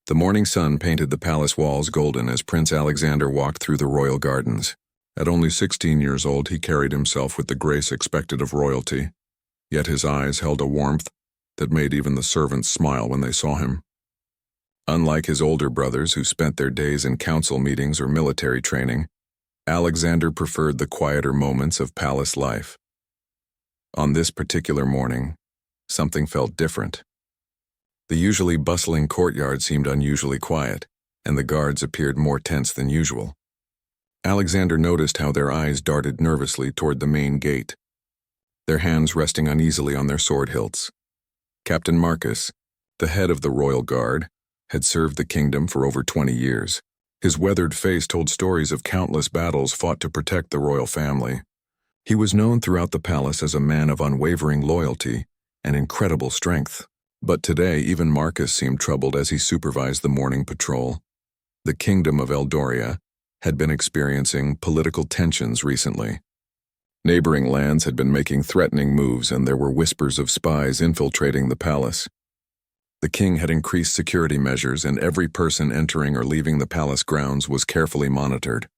The morning sun painted the palace walls golden as Prince Alexander walked through the royal gardens. At only 16 years old, he carried himself with the grace expected of royalty, yet his eyes held a warmth that made even the servants smile when they saw him. Unlike his older brothers who spent their days in council meetings or military training, Alexander preferred the quieter moments of palace life. On this particular morning, something felt different. The usually bustling courtyard seemed unusually quiet, and the guards appeared more tense than usual. Alexander noticed how their eyes darted nervously toward the main gate, their hands resting uneasily on their sword hilts. Captain Marcus, the head of the royal guard, had served the kingdom for over 20 years. His weathered face told stories of countless battles fought to protect the royal family. He was known throughout the palace as a man of unwavering loyalty and incredible strength. But today, even Marcus seemed troubled as he supervised the morning patrol. The kingdom of Eldoria had been experiencing political tensions recently. Neighboring lands had been making threatening moves, and there were whispers of spies infiltrating the palace. The king had increased security measures, and every person entering or leaving the palace grounds was carefully monitored.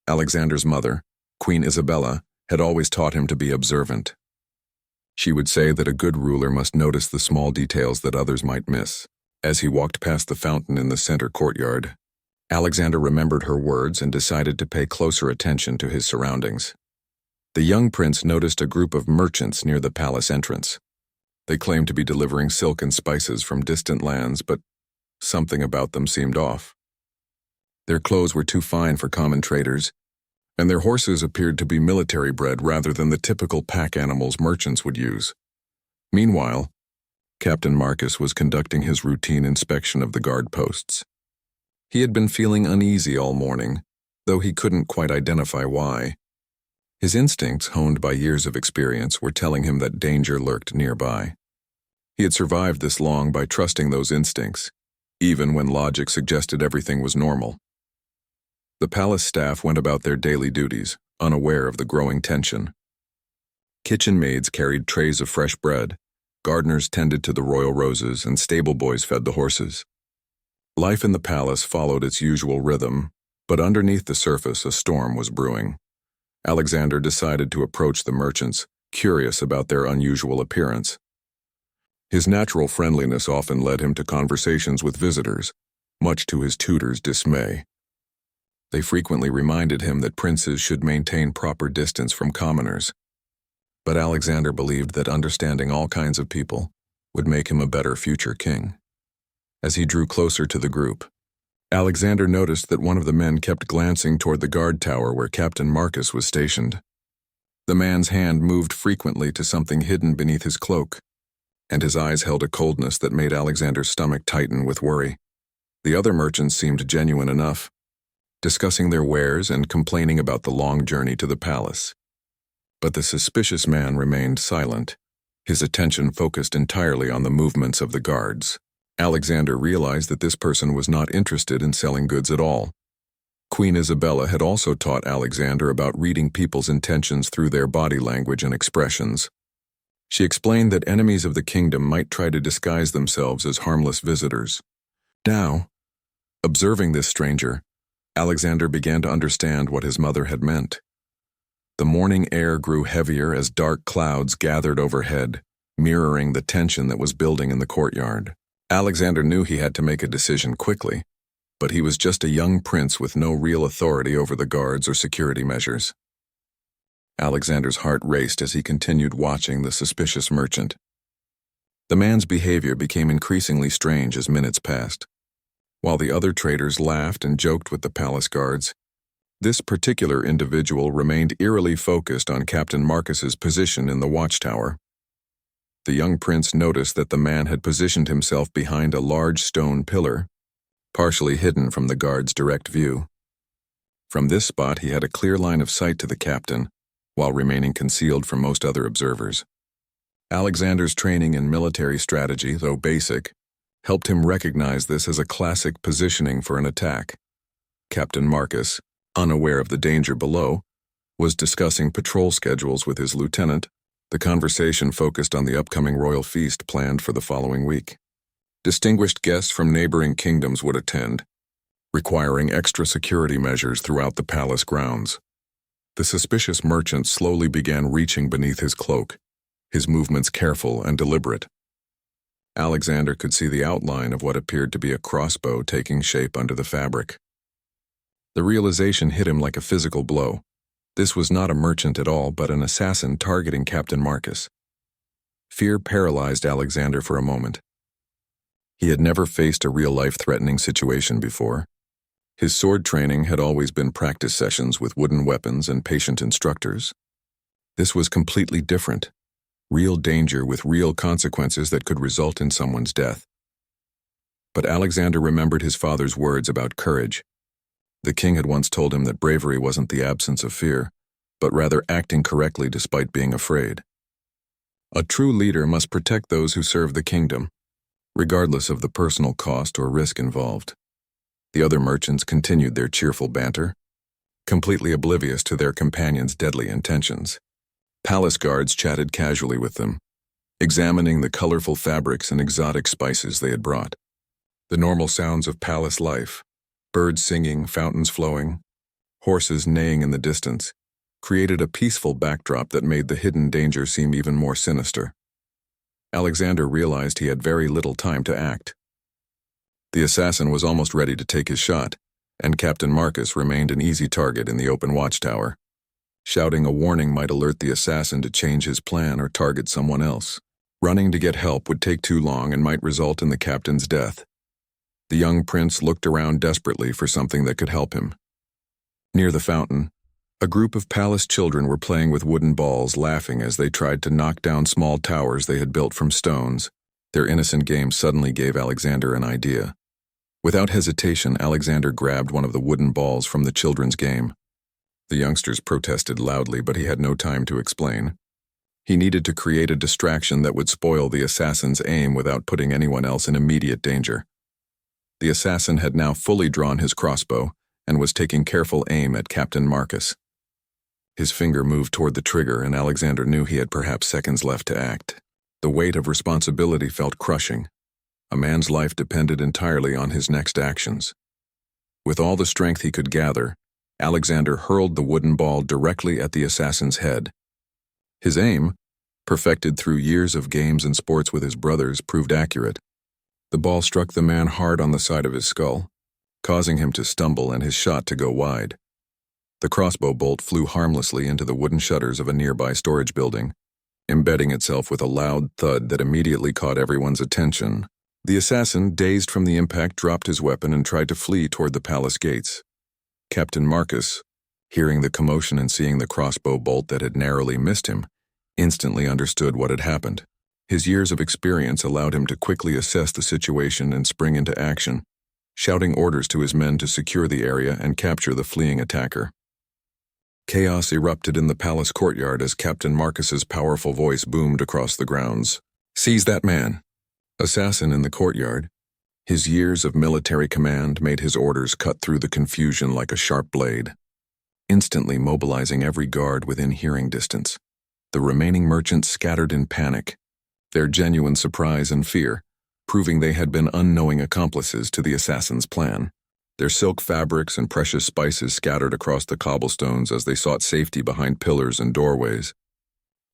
Alexander's mother, Queen Isabella, had always taught him to be observant. She would say that a good ruler must notice the small details that others might miss. As he walked past the fountain in the center courtyard, Alexander remembered her words and decided to pay closer attention to his surroundings. The young prince noticed a group of merchants near the palace entrance. They claimed to be delivering silk and spices from distant lands, but something about them seemed off. Their clothes were too fine for common traders, and their horses appeared to be military-bred rather than the typical pack animals merchants would use. Meanwhile, Captain Marcus was conducting his routine inspection of the guard posts. He had been feeling uneasy all morning, though he couldn't quite identify why. His instincts, honed by years of experience, were telling him that danger lurked nearby. He had survived this long by trusting those instincts, even when logic suggested everything was normal. The palace staff went about their daily duties, unaware of the growing tension. Kitchen maids carried trays of fresh bread, gardeners tended to the royal roses, and stable boys fed the horses. Life in the palace followed its usual rhythm, but underneath the surface a storm was brewing. Alexander decided to approach the merchants, curious about their unusual appearance. His natural friendliness often led him to conversations with visitors, much to his tutor's dismay. They frequently reminded him that princes should maintain proper distance from commoners. But Alexander believed that understanding all kinds of people would make him a better future king. As he drew closer to the group, Alexander noticed that one of the men kept glancing toward the guard tower where Captain Marcus was stationed. The man's hand moved frequently to something hidden beneath his cloak, and his eyes held a coldness that made Alexander's stomach tighten with worry. The other merchants seemed genuine enough, discussing their wares and complaining about the long journey to the palace. But the suspicious man remained silent, his attention focused entirely on the movements of the guards. Alexander realized that this person was not interested in selling goods at all. Queen Isabella had also taught Alexander about reading people's intentions through their body language and expressions. She explained that enemies of the kingdom might try to disguise themselves as harmless visitors. Now, observing this stranger, Alexander began to understand what his mother had meant. The morning air grew heavier as dark clouds gathered overhead, mirroring the tension that was building in the courtyard. Alexander knew he had to make a decision quickly, but he was just a young prince with no real authority over the guards or security measures. Alexander's heart raced as he continued watching the suspicious merchant. The man's behavior became increasingly strange as minutes passed. While the other traders laughed and joked with the palace guards, this particular individual remained eerily focused on Captain Marcus's position in the watchtower. The young prince noticed that the man had positioned himself behind a large stone pillar, partially hidden from the guard's direct view. From this spot he had a clear line of sight to the captain, while remaining concealed from most other observers. Alexander's training in military strategy, though basic, helped him recognize this as a classic positioning for an attack. Captain Marcus, unaware of the danger below, was discussing patrol schedules with his lieutenant. The conversation focused on the upcoming royal feast planned for the following week. Distinguished guests from neighboring kingdoms would attend, requiring extra security measures throughout the palace grounds. The suspicious merchant slowly began reaching beneath his cloak, his movements careful and deliberate. Alexander could see the outline of what appeared to be a crossbow taking shape under the fabric. The realization hit him like a physical blow. This was not a merchant at all, but an assassin targeting Captain Marcus. Fear paralyzed Alexander for a moment. He had never faced a real-life threatening situation before. His sword training had always been practice sessions with wooden weapons and patient instructors. This was completely different. Real danger with real consequences that could result in someone's death. But Alexander remembered his father's words about courage. The king had once told him that bravery wasn't the absence of fear, but rather acting correctly despite being afraid. A true leader must protect those who serve the kingdom, regardless of the personal cost or risk involved. The other merchants continued their cheerful banter, completely oblivious to their companions' deadly intentions. Palace guards chatted casually with them, examining the colorful fabrics and exotic spices they had brought. The normal sounds of palace life, birds singing, fountains flowing, horses neighing in the distance, created a peaceful backdrop that made the hidden danger seem even more sinister. Alexander realized he had very little time to act. The assassin was almost ready to take his shot, and Captain Marcus remained an easy target in the open watchtower. Shouting a warning might alert the assassin to change his plan or target someone else. Running to get help would take too long and might result in the captain's death. The young prince looked around desperately for something that could help him. Near the fountain, a group of palace children were playing with wooden balls, laughing as they tried to knock down small towers they had built from stones. Their innocent game suddenly gave Alexander an idea. Without hesitation, Alexander grabbed one of the wooden balls from the children's game. The youngsters protested loudly, but he had no time to explain. He needed to create a distraction that would spoil the assassin's aim without putting anyone else in immediate danger. The assassin had now fully drawn his crossbow and was taking careful aim at Captain Marcus. His finger moved toward the trigger, and Alexander knew he had perhaps seconds left to act. The weight of responsibility felt crushing. A man's life depended entirely on his next actions. With all the strength he could gather, Alexander hurled the wooden ball directly at the assassin's head. His aim, perfected through years of games and sports with his brothers, proved accurate. The ball struck the man hard on the side of his skull, causing him to stumble and his shot to go wide. The crossbow bolt flew harmlessly into the wooden shutters of a nearby storage building, embedding itself with a loud thud that immediately caught everyone's attention. The assassin, dazed from the impact, dropped his weapon and tried to flee toward the palace gates. Captain Marcus, hearing the commotion and seeing the crossbow bolt that had narrowly missed him, instantly understood what had happened. His years of experience allowed him to quickly assess the situation and spring into action, shouting orders to his men to secure the area and capture the fleeing attacker. Chaos erupted in the palace courtyard as Captain Marcus's powerful voice boomed across the grounds. "Seize that man!" Assassin in the courtyard, his years of military command made his orders cut through the confusion like a sharp blade, instantly mobilizing every guard within hearing distance. The remaining merchants scattered in panic, their genuine surprise and fear proving they had been unknowing accomplices to the assassin's plan. Their silk fabrics and precious spices scattered across the cobblestones as they sought safety behind pillars and doorways,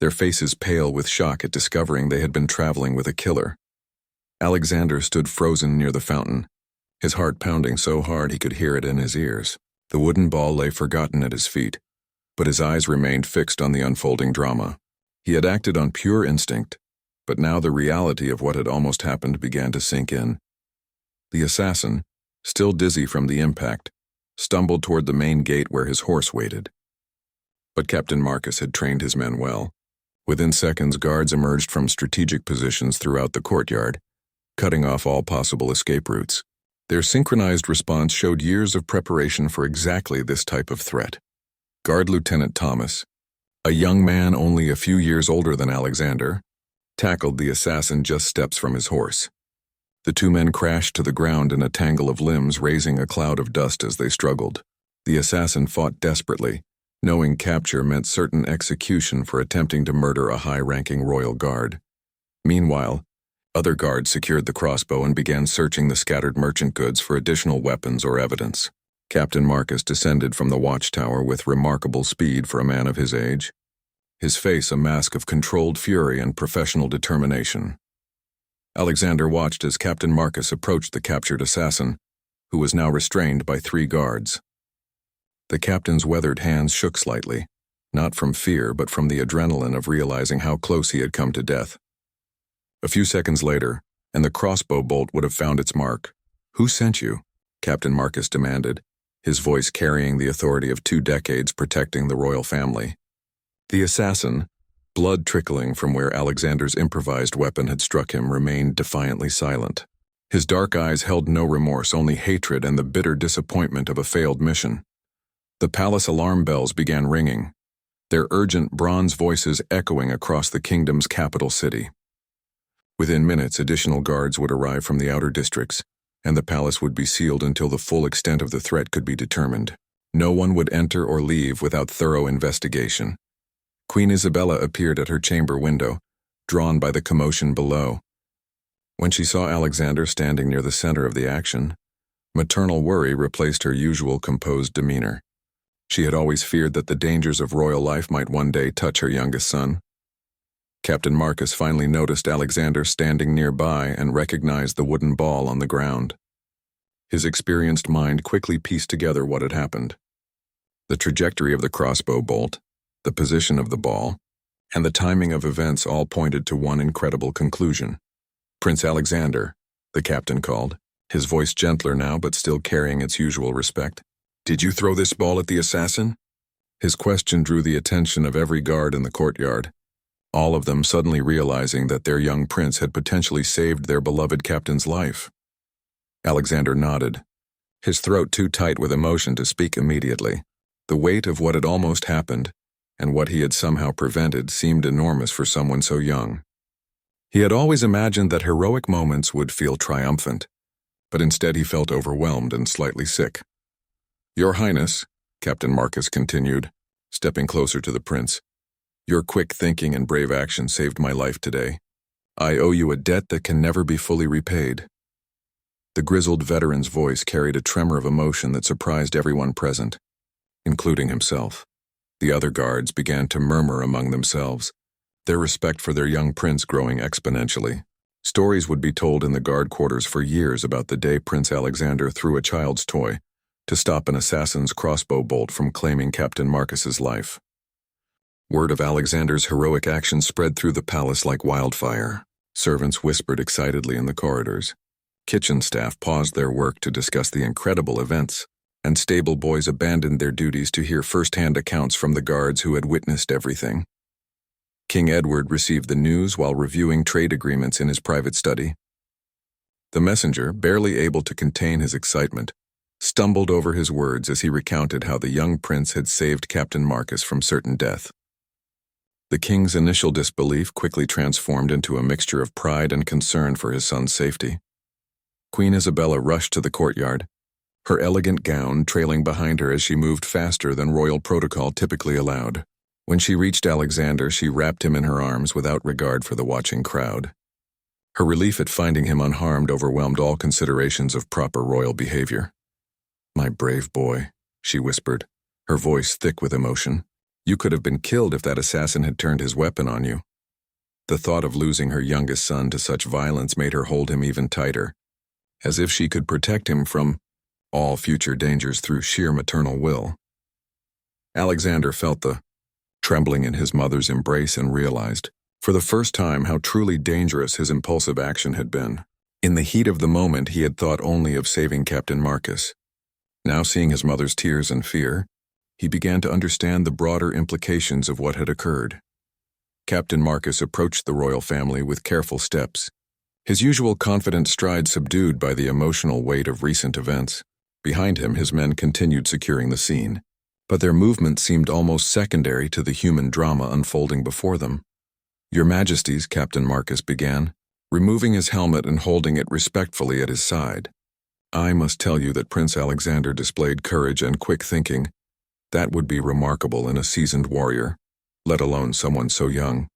their faces pale with shock at discovering they had been traveling with a killer. Alexander stood frozen near the fountain, his heart pounding so hard he could hear it in his ears. The wooden ball lay forgotten at his feet, but his eyes remained fixed on the unfolding drama. He had acted on pure instinct, but now the reality of what had almost happened began to sink in. The assassin, still dizzy from the impact, stumbled toward the main gate where his horse waited. But Captain Marcus had trained his men well. Within seconds, guards emerged from strategic positions throughout the courtyard, cutting off all possible escape routes. Their synchronized response showed years of preparation for exactly this type of threat. Guard Lieutenant Thomas, a young man only a few years older than Alexander, tackled the assassin just steps from his horse. The two men crashed to the ground in a tangle of limbs, raising a cloud of dust as they struggled. The assassin fought desperately, knowing capture meant certain execution for attempting to murder a high-ranking royal guard. Meanwhile, Other guards secured the crossbow and began searching the scattered merchant goods for additional weapons or evidence. Captain Marcus descended from the watchtower with remarkable speed for a man of his age, his face a mask of controlled fury and professional determination. Alexander watched as Captain Marcus approached the captured assassin, who was now restrained by 3 guards. The captain's weathered hands shook slightly, not from fear but from the adrenaline of realizing how close he had come to death. A few seconds later, and the crossbow bolt would have found its mark. "Who sent you?" Captain Marcus demanded, his voice carrying the authority of 2 decades protecting the royal family. The assassin, blood trickling from where Alexander's improvised weapon had struck him, remained defiantly silent. His dark eyes held no remorse, only hatred and the bitter disappointment of a failed mission. The palace alarm bells began ringing, their urgent bronze voices echoing across the kingdom's capital city. Within minutes, additional guards would arrive from the outer districts, and the palace would be sealed until the full extent of the threat could be determined. No one would enter or leave without thorough investigation. Queen Isabella appeared at her chamber window, drawn by the commotion below. When she saw Alexander standing near the center of the action, maternal worry replaced her usual composed demeanor. She had always feared that the dangers of royal life might one day touch her youngest son. Captain Marcus finally noticed Alexander standing nearby and recognized the wooden ball on the ground. His experienced mind quickly pieced together what had happened. The trajectory of the crossbow bolt, the position of the ball, and the timing of events all pointed to one incredible conclusion. "Prince Alexander," the captain called, his voice gentler now but still carrying its usual respect. "Did you throw this ball at the assassin?" His question drew the attention of every guard in the courtyard, all of them suddenly realizing that their young prince had potentially saved their beloved captain's life. Alexander nodded, his throat too tight with emotion to speak immediately. The weight of what had almost happened, and what he had somehow prevented, seemed enormous for someone so young. He had always imagined that heroic moments would feel triumphant, but instead he felt overwhelmed and slightly sick. "Your Highness," Captain Marcus continued, stepping closer to the prince, "your quick thinking and brave action saved my life today. I owe you a debt that can never be fully repaid." The grizzled veteran's voice carried a tremor of emotion that surprised everyone present, including himself. The other guards began to murmur among themselves, their respect for their young prince growing exponentially. Stories would be told in the guard quarters for years about the day Prince Alexander threw a child's toy to stop an assassin's crossbow bolt from claiming Captain Marcus's life. Word of Alexander's heroic action spread through the palace like wildfire. Servants whispered excitedly in the corridors. Kitchen staff paused their work to discuss the incredible events, and stable boys abandoned their duties to hear first-hand accounts from the guards who had witnessed everything. King Edward received the news while reviewing trade agreements in his private study. The messenger, barely able to contain his excitement, stumbled over his words as he recounted how the young prince had saved Captain Marcus from certain death. The king's initial disbelief quickly transformed into a mixture of pride and concern for his son's safety. Queen Isabella rushed to the courtyard, her elegant gown trailing behind her as she moved faster than royal protocol typically allowed. When she reached Alexander, she wrapped him in her arms without regard for the watching crowd. Her relief at finding him unharmed overwhelmed all considerations of proper royal behavior. "My brave boy," she whispered, her voice thick with emotion. "You could have been killed if that assassin had turned his weapon on you." The thought of losing her youngest son to such violence made her hold him even tighter, as if she could protect him from all future dangers through sheer maternal will. Alexander felt the trembling in his mother's embrace and realized, for the first time, how truly dangerous his impulsive action had been. In the heat of the moment, he had thought only of saving Captain Marcus. Now, seeing his mother's tears and fear, he began to understand the broader implications of what had occurred. Captain Marcus approached the royal family with careful steps, his usual confident stride subdued by the emotional weight of recent events. Behind him, his men continued securing the scene, but their movement seemed almost secondary to the human drama unfolding before them. "Your Majesties," Captain Marcus began, removing his helmet and holding it respectfully at his side. "I must tell you that Prince Alexander displayed courage and quick thinking. That would be remarkable in a seasoned warrior, let alone someone so young.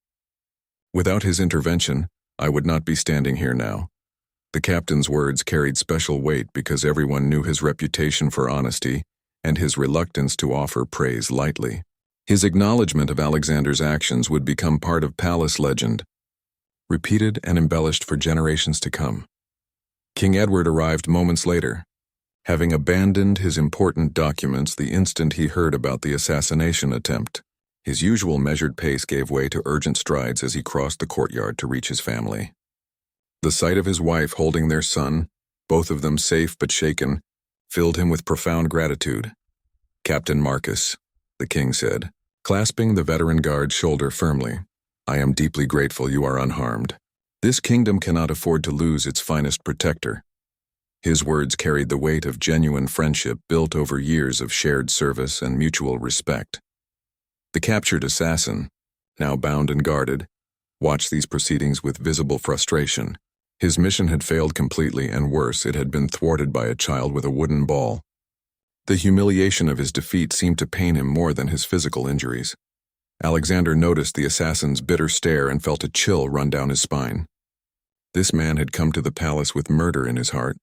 Without his intervention, I would not be standing here now." The captain's words carried special weight because everyone knew his reputation for honesty and his reluctance to offer praise lightly. His acknowledgement of Alexander's actions would become part of palace legend, repeated and embellished for generations to come. King Edward arrived moments later, having abandoned his important documents the instant he heard about the assassination attempt. His usual measured pace gave way to urgent strides as he crossed the courtyard to reach his family. The sight of his wife holding their son, both of them safe but shaken, filled him with profound gratitude. "Captain Marcus," the king said, clasping the veteran guard's shoulder firmly, "I am deeply grateful you are unharmed. This kingdom cannot afford to lose its finest protector." His words carried the weight of genuine friendship built over years of shared service and mutual respect. The captured assassin, now bound and guarded, watched these proceedings with visible frustration. His mission had failed completely, and worse, it had been thwarted by a child with a wooden ball. The humiliation of his defeat seemed to pain him more than his physical injuries. Alexander noticed the assassin's bitter stare and felt a chill run down his spine. This man had come to the palace with murder in his heart,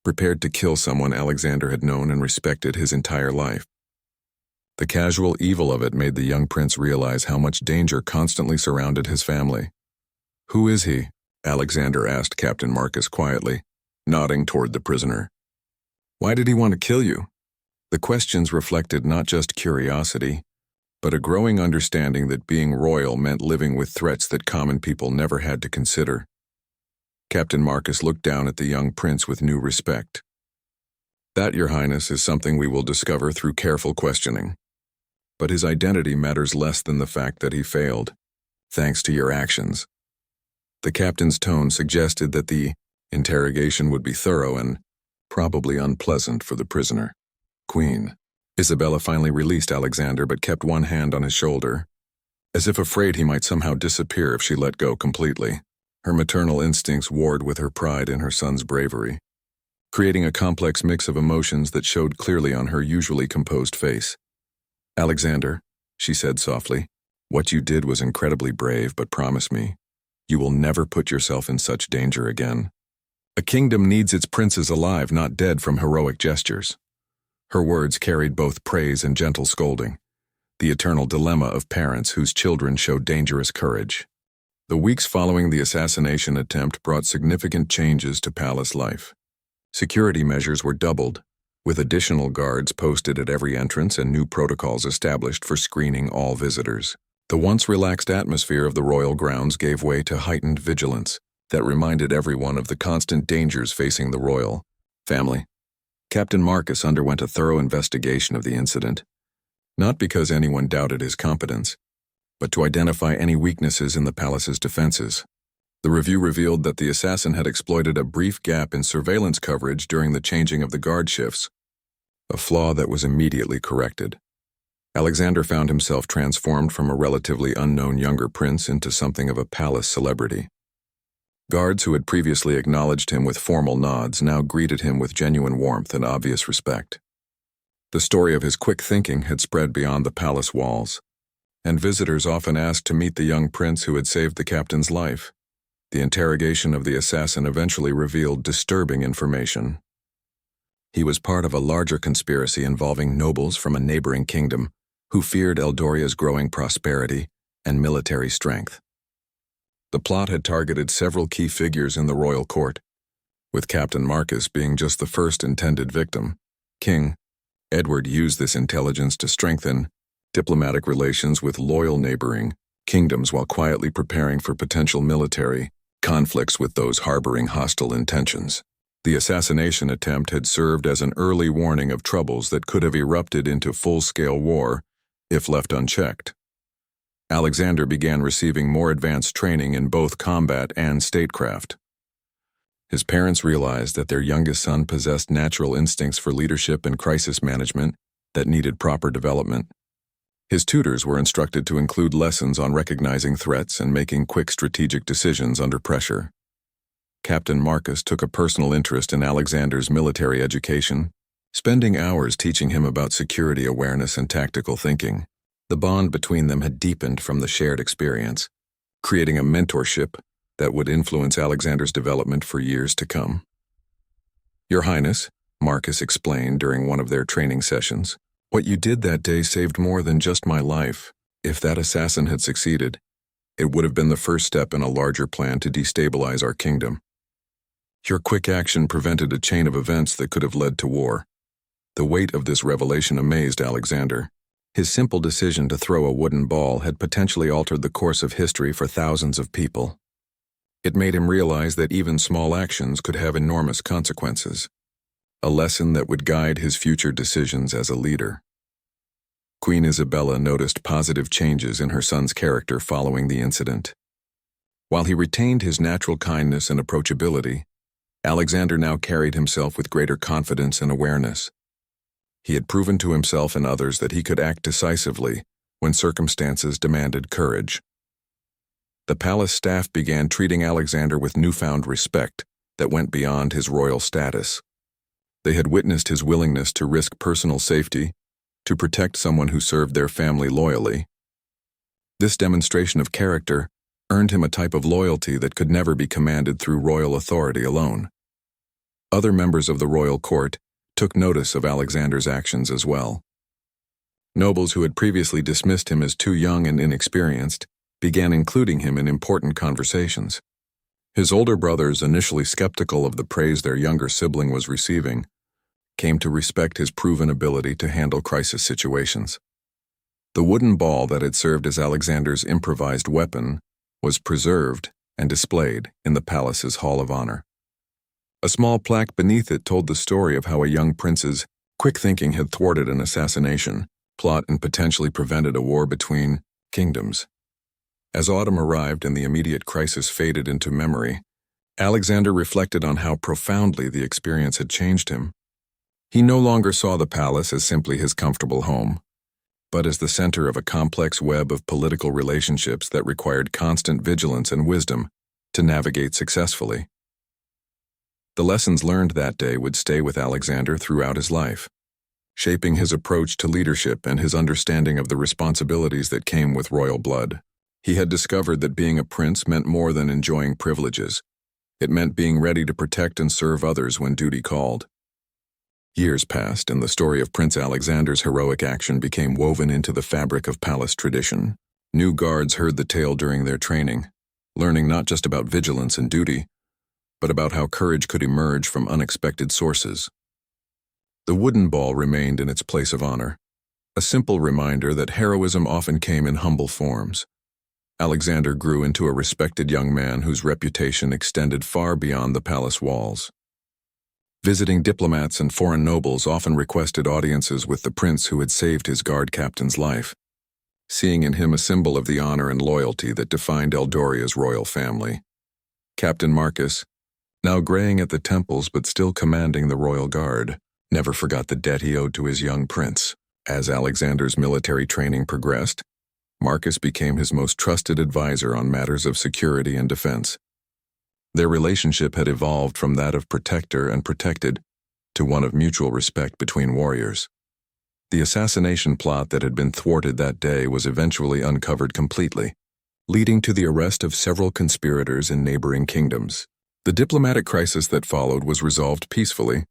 prepared to kill someone Alexander had known and respected his entire life. The casual evil of it made the young prince realize how much danger constantly surrounded his family. "Who is he?" Alexander asked Captain Marcus quietly, nodding toward the prisoner. "Why did he want to kill you?" The questions reflected not just curiosity, but a growing understanding that being royal meant living with threats that common people never had to consider. Captain Marcus looked down at the young prince with new respect. "That, Your Highness, is something we will discover through careful questioning. But his identity matters less than the fact that he failed, thanks to your actions." The captain's tone suggested that the interrogation would be thorough and probably unpleasant for the prisoner. "Queen." Isabella finally released Alexander but kept one hand on his shoulder, as if afraid he might somehow disappear if she let go completely. Her maternal instincts warred with her pride in her son's bravery, creating a complex mix of emotions that showed clearly on her usually composed face. "Alexander," she said softly, "what you did was incredibly brave, but promise me, you will never put yourself in such danger again. A kingdom needs its princes alive, not dead from heroic gestures." Her words carried both praise and gentle scolding, the eternal dilemma of parents whose children show dangerous courage. The weeks following the assassination attempt brought significant changes to palace life. Security measures were doubled, with additional guards posted at every entrance and new protocols established for screening all visitors. The once relaxed atmosphere of the royal grounds gave way to heightened vigilance that reminded everyone of the constant dangers facing the royal family. Captain Marcus underwent a thorough investigation of the incident, not because anyone doubted his competence, but to identify any weaknesses in the palace's defenses. The review revealed that the assassin had exploited a brief gap in surveillance coverage during the changing of the guard shifts, a flaw that was immediately corrected. Alexander found himself transformed from a relatively unknown younger prince into something of a palace celebrity. Guards who had previously acknowledged him with formal nods now greeted him with genuine warmth and obvious respect. The story of his quick thinking had spread beyond the palace walls, and visitors often asked to meet the young prince who had saved the captain's life. The interrogation of the assassin eventually revealed disturbing information. He was part of a larger conspiracy involving nobles from a neighboring kingdom who feared Eldoria's growing prosperity and military strength. The plot had targeted several key figures in the royal court, with Captain Marcus being just the first intended victim. King Edward used this intelligence to strengthen diplomatic relations with loyal neighboring kingdoms while quietly preparing for potential military conflicts with those harboring hostile intentions. The assassination attempt had served as an early warning of troubles that could have erupted into full-scale war if left unchecked. Alexander began receiving more advanced training in both combat and statecraft. His parents realized that their youngest son possessed natural instincts for leadership and crisis management that needed proper development. His tutors were instructed to include lessons on recognizing threats and making quick strategic decisions under pressure. Captain Marcus took a personal interest in Alexander's military education, spending hours teaching him about security awareness and tactical thinking. The bond between them had deepened from the shared experience, creating a mentorship that would influence Alexander's development for years to come. "Your Highness," Marcus explained during one of their training sessions, "what you did that day saved more than just my life. If that assassin had succeeded, it would have been the first step in a larger plan to destabilize our kingdom. Your quick action prevented a chain of events that could have led to war." The weight of this revelation amazed Alexander. His simple decision to throw a wooden ball had potentially altered the course of history for thousands of people. It made him realize that even small actions could have enormous consequences, a lesson that would guide his future decisions as a leader. Queen Isabella noticed positive changes in her son's character following the incident. While he retained his natural kindness and approachability, Alexander now carried himself with greater confidence and awareness. He had proven to himself and others that he could act decisively when circumstances demanded courage. The palace staff began treating Alexander with newfound respect that went beyond his royal status. They had witnessed his willingness to risk personal safety to protect someone who served their family loyally. This demonstration of character earned him a type of loyalty that could never be commanded through royal authority alone. Other members of the royal court took notice of Alexander's actions as well. Nobles who had previously dismissed him as too young and inexperienced began including him in important conversations. His older brothers, initially skeptical of the praise their younger sibling was receiving, came to respect his proven ability to handle crisis situations. The wooden ball that had served as Alexander's improvised weapon was preserved and displayed in the palace's Hall of Honor. A small plaque beneath it told the story of how a young prince's quick thinking had thwarted an assassination plot and potentially prevented a war between kingdoms. As autumn arrived and the immediate crisis faded into memory, Alexander reflected on how profoundly the experience had changed him. He no longer saw the palace as simply his comfortable home, but as the center of a complex web of political relationships that required constant vigilance and wisdom to navigate successfully. The lessons learned that day would stay with Alexander throughout his life, shaping his approach to leadership and his understanding of the responsibilities that came with royal blood. He had discovered that being a prince meant more than enjoying privileges. It meant being ready to protect and serve others when duty called. Years passed, and the story of Prince Alexander's heroic action became woven into the fabric of palace tradition. New guards heard the tale during their training, learning not just about vigilance and duty, but about how courage could emerge from unexpected sources. The wooden ball remained in its place of honor, a simple reminder that heroism often came in humble forms. Alexander grew into a respected young man whose reputation extended far beyond the palace walls. Visiting diplomats and foreign nobles often requested audiences with the prince who had saved his guard captain's life, seeing in him a symbol of the honor and loyalty that defined Eldoria's royal family. Captain Marcus, now graying at the temples but still commanding the royal guard, never forgot the debt he owed to his young prince. As Alexander's military training progressed, Marcus became his most trusted advisor on matters of security and defense. Their relationship had evolved from that of protector and protected to one of mutual respect between warriors. The assassination plot that had been thwarted that day was eventually uncovered completely, leading to the arrest of several conspirators in neighboring kingdoms. The diplomatic crisis that followed was resolved peacefully,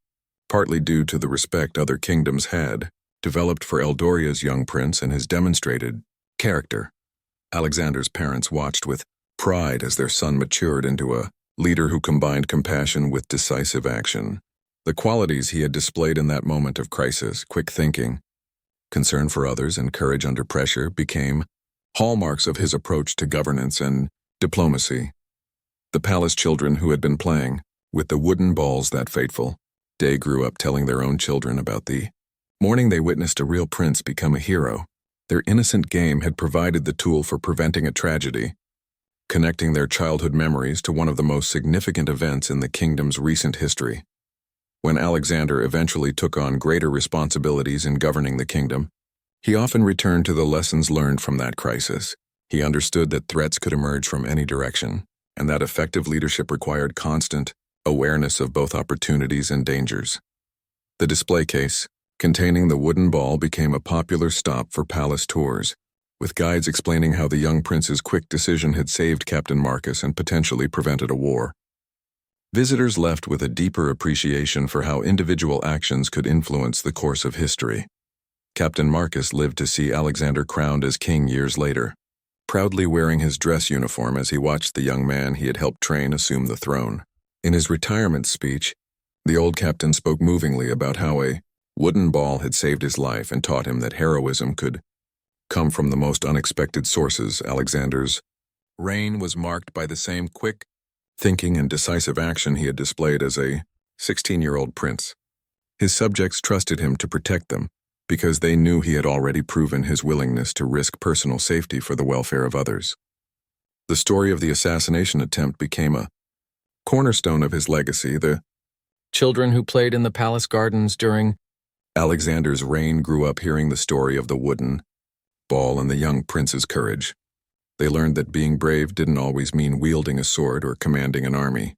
partly due to the respect other kingdoms had developed for Eldoria's young prince and his demonstrated character. Alexander's parents watched with pride as their son matured into a leader who combined compassion with decisive action. The qualities he had displayed in that moment of crisis, quick thinking, concern for others, and courage under pressure, became hallmarks of his approach to governance and diplomacy. The palace children who had been playing with the wooden balls that fateful day grew up telling their own children about the morning they witnessed a real prince become a hero. Their innocent game had provided the tool for preventing a tragedy, connecting their childhood memories to one of the most significant events in the kingdom's recent history. When Alexander eventually took on greater responsibilities in governing the kingdom, he often returned to the lessons learned from that crisis. He understood that threats could emerge from any direction, and that effective leadership required constant awareness of both opportunities and dangers. The display case, containing the wooden ball, became a popular stop for palace tours, with guides explaining how the young prince's quick decision had saved Captain Marcus and potentially prevented a war. Visitors left with a deeper appreciation for how individual actions could influence the course of history. Captain Marcus lived to see Alexander crowned as king years later, proudly wearing his dress uniform as he watched the young man he had helped train assume the throne. In his retirement speech, the old captain spoke movingly about how a wooden ball had saved his life and taught him that heroism could come from the most unexpected sources. Alexander's reign was marked by the same quick thinking and decisive action he had displayed as a 16-year-old prince. His subjects trusted him to protect them because they knew he had already proven his willingness to risk personal safety for the welfare of others. The story of the assassination attempt became a cornerstone of his legacy. The children who played in the palace gardens during Alexander's reign grew up hearing the story of the wooden ball and the young prince's courage. They learned that being brave didn't always mean wielding a sword or commanding an army.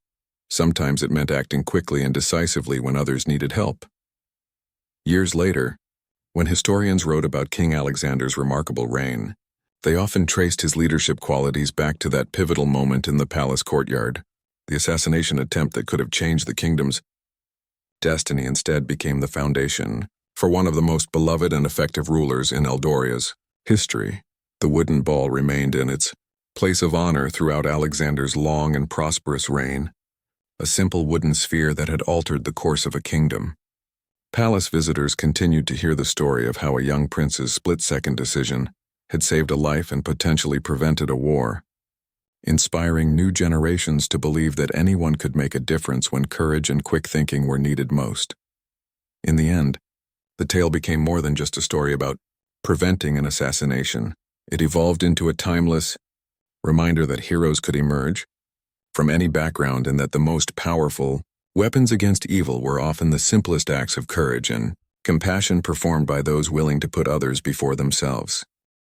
Sometimes it meant acting quickly and decisively when others needed help. Years later, when historians wrote about King Alexander's remarkable reign, they often traced his leadership qualities back to that pivotal moment in the palace courtyard. The assassination attempt that could have changed the kingdom's destiny instead became the foundation for one of the most beloved and effective rulers in Eldoria's history. The wooden ball remained in its place of honor throughout Alexander's long and prosperous reign, a simple wooden sphere that had altered the course of a kingdom. Palace visitors continued to hear the story of how a young prince's split-second decision had saved a life and potentially prevented a war, inspiring new generations to believe that anyone could make a difference when courage and quick thinking were needed most. In the end, the tale became more than just a story about preventing an assassination. It evolved into a timeless reminder that heroes could emerge from any background and that the most powerful weapons against evil were often the simplest acts of courage and compassion performed by those willing to put others before themselves.